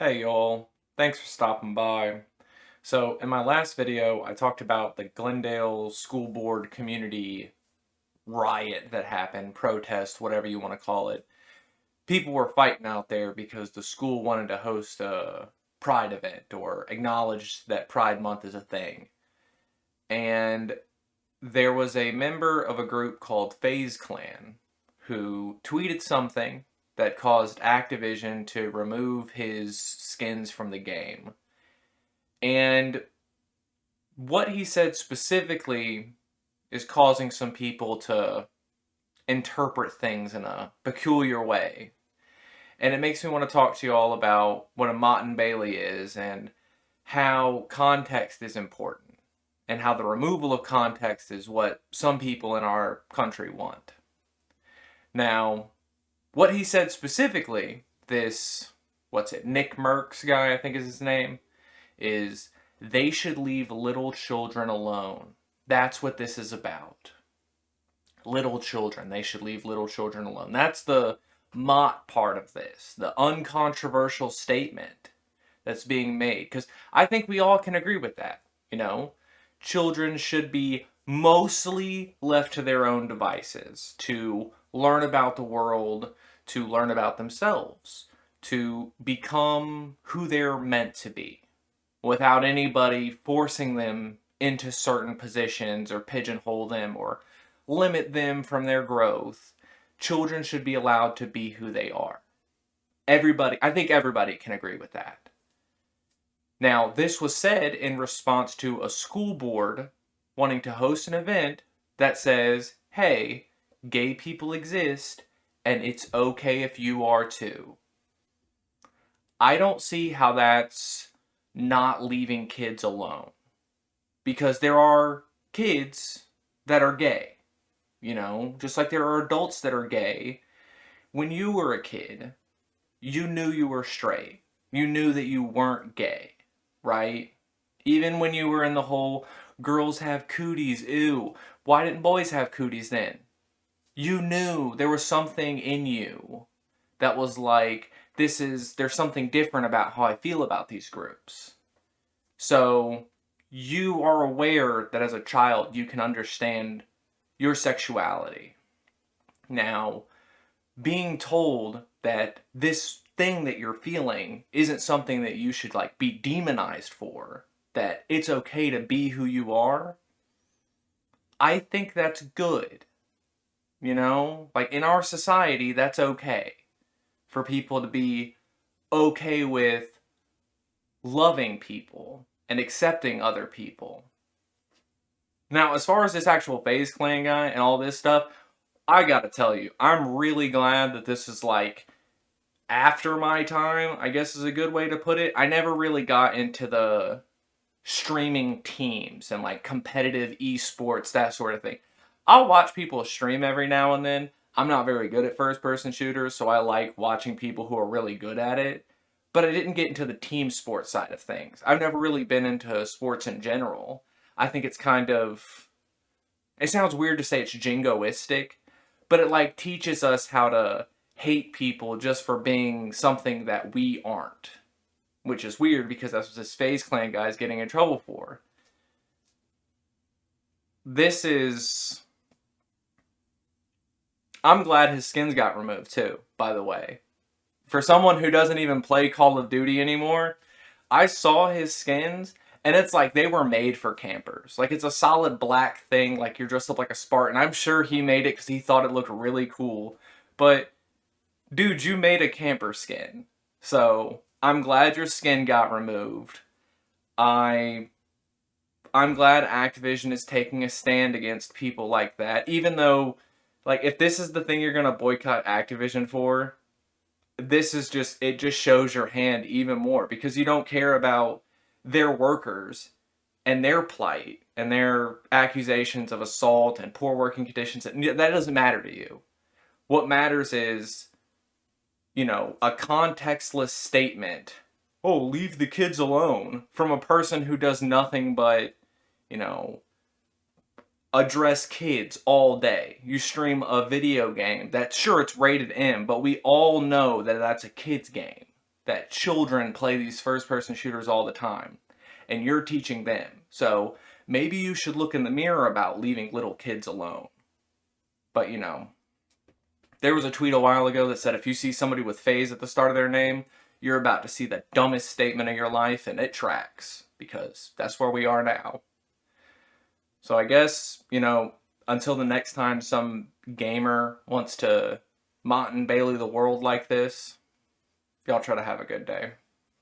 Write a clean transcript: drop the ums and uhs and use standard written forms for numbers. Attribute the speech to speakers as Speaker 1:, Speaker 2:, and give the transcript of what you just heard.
Speaker 1: Hey y'all, thanks for stopping by. So in my last video, I talked about the Glendale School Board community riot that happened, protest, whatever you want to call it. People were fighting out there because the school wanted to host a Pride event or acknowledge that Pride Month is a thing. And there was a member of a group called FaZe Clan who tweeted something that caused Activision to remove his skins from the game. And what he said specifically is causing some people to interpret things in a peculiar way. And it makes me want to talk to you all about what a Mott and Bailey is and how context is important and how the removal of context is what some people in our country want. Now, what he said specifically, this, Nickmercs guy, I think is his name, is they should leave little children alone. That's what this is about. Little children. They should leave little children alone. That's the Mott part of this, the uncontroversial statement that's being made. Because I think we all can agree with that. Children should be mostly left to their own devices to learn about the world, to learn about themselves, to become who they're meant to be, without anybody forcing them into certain positions or pigeonhole them or limit them from their growth. Children should be allowed to be who they are. I think everybody can agree with that. Now, this was said in response to a school board wanting to host an event that says, hey, gay people exist and it's okay if you are too. I don't see how that's not leaving kids alone. Because there are kids that are gay, just like there are adults that are gay. When you were a kid, you knew you were straight. You knew that you weren't gay, right? Even when you were in the whole girls have cooties, ew, why didn't boys have cooties then? You knew there was something in you that was like, there's something different about how I feel about these groups. So you are aware that as a child you can understand your sexuality. Now, being told that this thing that you're feeling isn't something that you should be demonized for, that it's okay to be who you are, I think that's good. In our society, that's okay for people to be okay with loving people and accepting other people. Now, as far as this actual FaZe Clan guy and all this stuff, I gotta tell you, I'm really glad that this is after my time, I guess is a good way to put it. I never really got into the streaming teams and competitive esports, that sort of thing. I'll watch people stream every now and then. I'm not very good at first-person shooters, so I like watching people who are really good at it. But I didn't get into the team sports side of things. I've never really been into sports in general. I think it's it sounds weird to say it's jingoistic, but it teaches us how to hate people just for being something that we aren't. Which is weird because that's what this FaZe Clan guy is getting in trouble for. I'm glad his skins got removed too, by the way. For someone who doesn't even play Call of Duty anymore, I saw his skins, and it's they were made for campers. It's a solid black thing, you're dressed up like a Spartan. I'm sure he made it because he thought it looked really cool. But, dude, you made a camper skin. So, I'm glad your skin got removed. I'm glad Activision is taking a stand against people like that, even though, if this is the thing you're gonna boycott Activision for, it just shows your hand even more because you don't care about their workers and their plight and their accusations of assault and poor working conditions. That doesn't matter to you. What matters is, a contextless statement. Oh, leave the kids alone, from a person who does nothing but, address kids all day. You stream a video game that, sure, it's rated M, but we all know that that's a kid's game. that children play these first-person shooters all the time, and you're teaching them. So maybe you should look in the mirror about leaving little kids alone. But, you know, there was a tweet a while ago that said if you see somebody with FaZe at the start of their name, you're about to see the dumbest statement of your life, and it tracks, because that's where we are now. So I guess, you know, until the next time some gamer wants to Mott and Bailey the world like this, y'all try to have a good day.